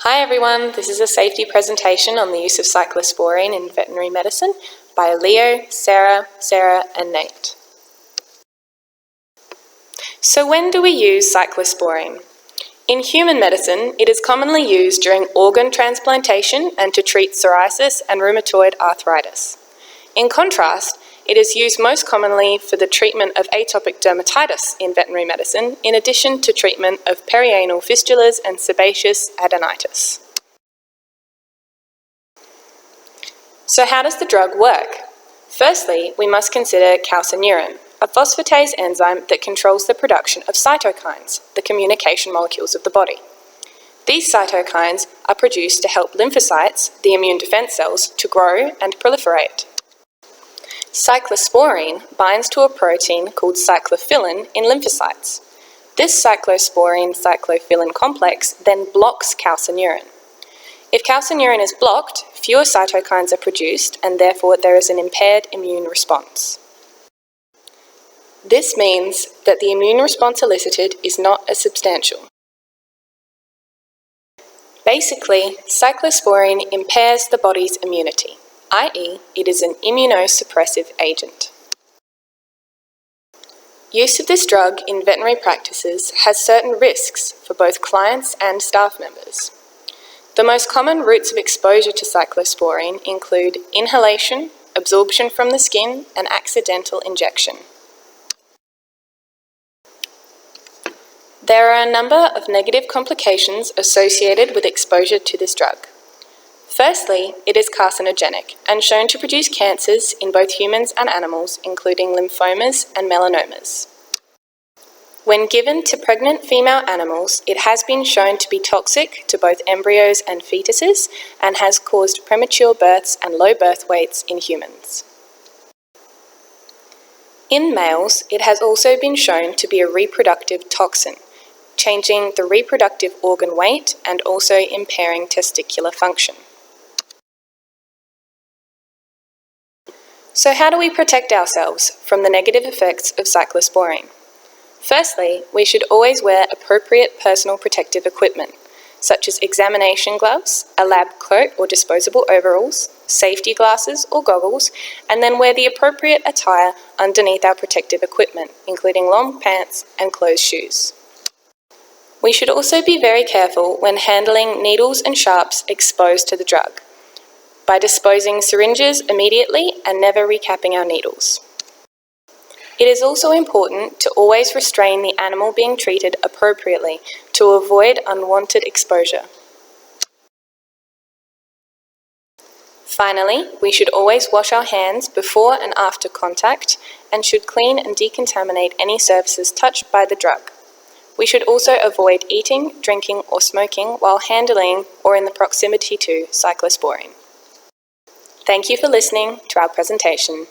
Hi everyone, this is a safety presentation on the use of cyclosporine in veterinary medicine by Leo, Sarah, and Nate. So when do we use cyclosporine? In human medicine, it is commonly used during organ transplantation and to treat psoriasis and rheumatoid arthritis. In contrast, it is used most commonly for the treatment of atopic dermatitis in veterinary medicine, in addition to treatment of perianal fistulas and sebaceous adenitis. So how does the drug work? Firstly, we must consider calcineurin, a phosphatase enzyme that controls the production of cytokines, the communication molecules of the body. These cytokines are produced to help lymphocytes, the immune defense cells, to grow and proliferate. Cyclosporine binds to a protein called cyclophilin in lymphocytes. This cyclosporine-cyclophilin complex then blocks calcineurin. If calcineurin is blocked, fewer cytokines are produced and therefore there is an impaired immune response. This means that the immune response elicited is not as substantial. Basically, cyclosporine impairs the body's immunity, i.e., it is an immunosuppressive agent. Use of this drug in veterinary practices has certain risks for both clients and staff members. The most common routes of exposure to cyclosporine include inhalation, absorption from the skin, and accidental injection. There are a number of negative complications associated with exposure to this drug. Firstly, it is carcinogenic and shown to produce cancers in both humans and animals, including lymphomas and melanomas. When given to pregnant female animals, it has been shown to be toxic to both embryos and fetuses and has caused premature births and low birth weights in humans. In males, it has also been shown to be a reproductive toxin, changing the reproductive organ weight and also impairing testicular function. So how do we protect ourselves from the negative effects of cyclosporine? Firstly, we should always wear appropriate personal protective equipment, such as examination gloves, a lab coat or disposable overalls, safety glasses or goggles, and then wear the appropriate attire underneath our protective equipment, including long pants and closed shoes. We should also be very careful when handling needles and sharps exposed to the drug, by disposing syringes immediately and never recapping our needles. It is also important to always restrain the animal being treated appropriately to avoid unwanted exposure. Finally, we should always wash our hands before and after contact and should clean and decontaminate any surfaces touched by the drug. We should also avoid eating, drinking or smoking while handling or in the proximity to cyclosporine. Thank you for listening to our presentation.